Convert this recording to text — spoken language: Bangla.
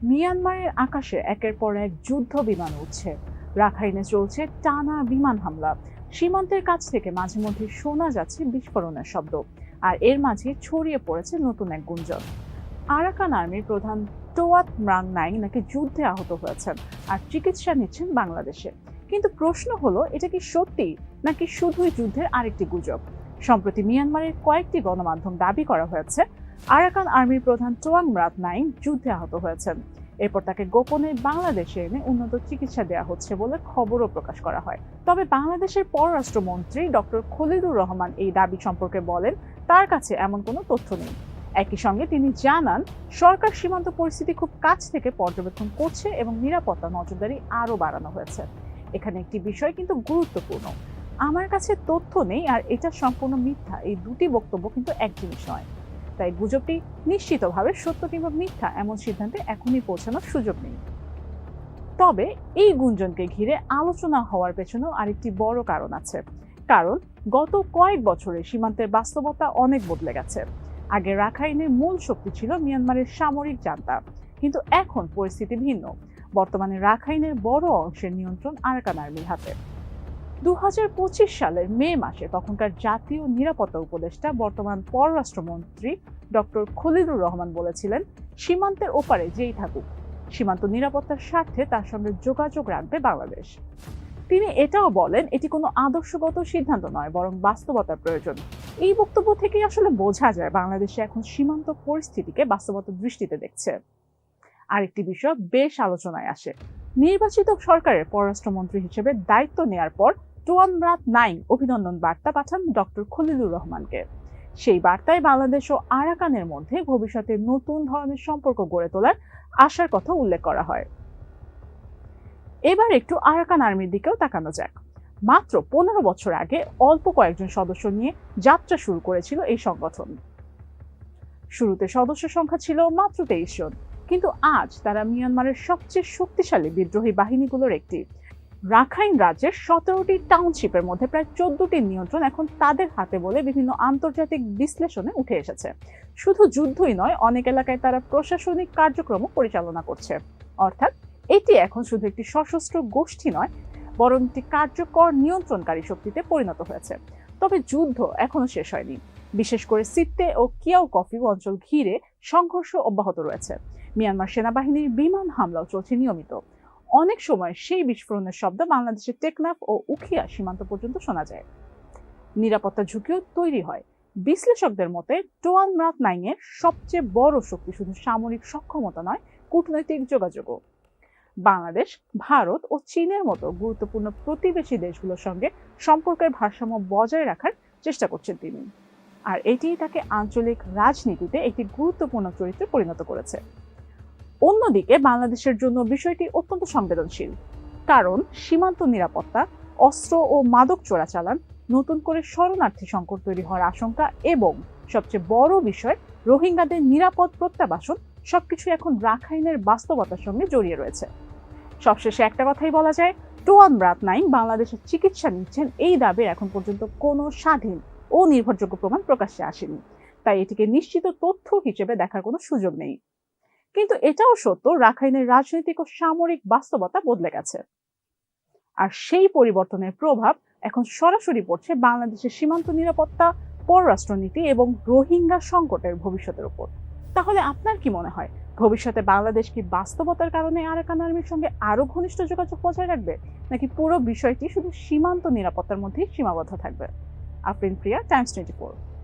মিয়ানমারের আকাশে একের পর এক যুদ্ধ বিমান উঠছে। রাখাইনে চলছে টানা বিমান হামলা। সীমান্তের কাছ থেকে মাঝে মধ্যে শোনা যাচ্ছে বিস্ফোরণের শব্দ। আর এর মাঝে ছড়িয়ে পড়েছে নতুন এক গুঞ্জন। আরাকান আর্মির প্রধান তোয়াত ম্রাং নাইং নাকি যুদ্ধে আহত হয়েছেন আর চিকিৎসা নিচ্ছেন বাংলাদেশে। কিন্তু প্রশ্ন হলো, এটা কি সত্যি নাকি শুধুই যুদ্ধের আরেকটি গুজব? সম্প্রতি মিয়ানমারের কয়েকটি গণমাধ্যম দাবি করা হয়েছে আরাকান আর্মির প্রধান তোয়াং ম্রাত নাইং যুদ্ধে আহত হয়েছেন। এরপর তাকে গোপনে বাংলাদেশে এনে উন্নত চিকিৎসা দেওয়া হচ্ছে বলে খবরও প্রকাশ করা হয়। তবে বাংলাদেশের পররাষ্ট্রমন্ত্রী ডক্টর খলিলুর রহমান এই দাবি সম্পর্কে বলেন তার কাছে এমন কোনো তথ্য নেই। একই সঙ্গে তিনি জানান, সরকার সীমান্ত পরিস্থিতি খুব কাছ থেকে পর্যবেক্ষণ করছে এবং নিরাপত্তা নজরদারি আরও বাড়ানো হয়েছে। এখানে একটি বিষয় কিন্তু গুরুত্বপূর্ণ, আমার কাছে তথ্য নেই আর এটা সম্পূর্ণ মিথ্যা, এই দুটি বক্তব্য কিন্তু এক জিনিস নয়। তাই গুজবটি নিশ্চিতভাবে সত্য কিংবা মিথ্যা এমন সিদ্ধান্তে এখনই পৌঁছানোর সুযোগ নেই। তবে এই গুঞ্জনকে ঘিরে আলোচনা হওয়ার পেছনেও আরেকটি বড় কারণ আছে। কারণ গত কয়েক বছরে সীমান্তের বাস্তবতা অনেক বদলে গেছে। আগে রাখাইনের মূল শক্তি ছিল মিয়ানমারের সামরিক জান্তা, কিন্তু এখন পরিস্থিতি ভিন্ন। বর্তমানে রাখাইনের বড় অংশের নিয়ন্ত্রণ আরাকান আর্মির হাতে। 2025 সালের মে মাসে তখনকার জাতীয় নিরাপত্তা উপদেষ্টা বর্তমান পররাষ্ট্রমন্ত্রী ডক্টর খলিলুর রহমান বলেছিলেন, সীমান্তের ওপারে যেই থাকুক, সীমান্ত নিরাপত্তার স্বার্থে তার সঙ্গে যোগাযোগ রাখবে বাংলাদেশ। তিনি এটাও বলেন, এটি কোনো আদর্শগত সিদ্ধান্ত নয়, বরং বাস্তবতার প্রয়োজন। এই বক্তব্য থেকেই আসলে বোঝা যায় বাংলাদেশে এখন সীমান্ত পরিস্থিতিকে বাস্তবতার দৃষ্টিতে দেখছে। আরেকটি বিষয় বেশ আলোচনায় আসে। নির্বাচিত সরকারের পররাষ্ট্রমন্ত্রী হিসেবে দায়িত্ব নেয়ার পর তোয়ান ম্রাত নাইং অভিনন্দন বার্তা পাঠান ডক্টর খলিলুর রহমানকে। সেই বার্তায় বাংলাদেশ ও আরাকানের মধ্যে ভবিষ্যতে নতুন ধরনের সম্পর্ক গড়ে তোলার আশার কথা উল্লেখ করা হয়। এবার একটু আরাকান আর্মির দিকেও তাকানো যাক। মাত্র 15 বছর আগে অল্প কয়েকজন সদস্য নিয়ে যাত্রা শুরু করেছিল এই সংগঠন। শুরুতে সদস্য সংখ্যা ছিল মাত্র 23 জন, কিন্তু আজ তারা মিয়ানমারের সবচেয়ে শক্তিশালী বিদ্রোহী বাহিনীগুলোর একটি। রাখাইন রাজ্যের 17টি টাউনশিপের মধ্যে প্রায় 14টির নিয়ন্ত্রণ এখন তাদের হাতে বলে বিভিন্ন আন্তর্জাতিক বিশ্লেষণে উঠে এসেছে। শুধু যুদ্ধই নয়, অনেক এলাকায় তারা প্রশাসনিক কার্যক্রমও পরিচালনা করছে। অর্থাৎ এটি এখন শুধু একটি সশস্ত্র গোষ্ঠী নয়, বরং একটি কার্যকর নিয়ন্ত্রণকারী শক্তিতে পরিণত হয়েছে। তবে যুদ্ধ এখনো শেষ হয়নি। বিশেষ করে সিত্তে ও কিয়াও কফি অঞ্চল ঘিরে সংঘর্ষ অব্যাহত রয়েছে। মিয়ানমার সেনাবাহিনীর বিমান হামলাও চলছে নিয়মিত। অনেক সময় সেই বিস্ফোরণের শব্দ বাংলাদেশের টেকনাফ ও উখিয়া সীমান্ত পর্যন্ত শোনা যায়। নিরাপত্তা ঝুঁকিও তৈরি হয়। বিশ্লেষকদের মতে তোয়ান ম্রাত নাইং এর সবচেয়ে বড় শক্তি শুধু সামরিক সক্ষমতা নয়, কূটনৈতিক যোগাযোগও। বাংলাদেশ, ভারত ও চীনের মতো গুরুত্বপূর্ণ প্রতিবেশী দেশগুলোর সঙ্গে সম্পর্কের ভারসাম্য বজায় রাখার চেষ্টা করছেন তিনি। আর এটি তাকে আঞ্চলিক রাজনীতিতে একটি গুরুত্বপূর্ণ চরিত্রে পরিণত করেছে। অন্যদিকে বাংলাদেশের জন্য বিষয়টি অত্যন্ত সংবেদনশীল। কারণ সীমান্ত নিরাপত্তা, অস্ত্র ও মাদক চোরাচালান, নতুন করে শরণার্থী সংকট তৈরি হওয়ার আশঙ্কা এবং সবচেয়ে বড় বিষয় রোহিঙ্গাদের নিরাপদ প্রত্যাবাসন, সবকিছু এখন রাখাইনের বাস্তবতার সঙ্গে জড়িয়ে রয়েছে। সবশেষে একটা কথাই বলা যায়, তোয়ান ম্রাত নাইং বাংলাদেশের চিকিৎসা নিচ্ছেন এই দাবির এখন পর্যন্ত কোনো স্বাধীন ও নির্ভরযোগ্য প্রমাণ প্রকাশ্যে আসেনি। তাই এটিকে নিশ্চিত তথ্য হিসেবে দেখার কোনো সুযোগ নেই। কিন্তু এটাও সত্য, রাখাইনের রাজনৈতিক ও সামরিক বাস্তবতা বদলে গেছে। আর সেই পরিবর্তনের প্রভাব এখন সরাসরি পড়ছে বাংলাদেশের সীমান্ত নিরাপত্তা, পররাষ্ট্রনীতি এবং রোহিঙ্গা সংকটের ভবিষ্যতের উপর। তাহলে আপনার কি মনে হয়, ভবিষ্যতে বাংলাদেশ কি বাস্তবতার কারণে আরাকান আর্মির সঙ্গে আরো ঘনিষ্ঠ যোগাযোগ বজায় রাখবে, নাকি পুরো বিষয়টি শুধু সীমান্ত নিরাপত্তার মধ্যেই সীমাবদ্ধ থাকবে? আফরিন প্রিয়া, টাইমস 24।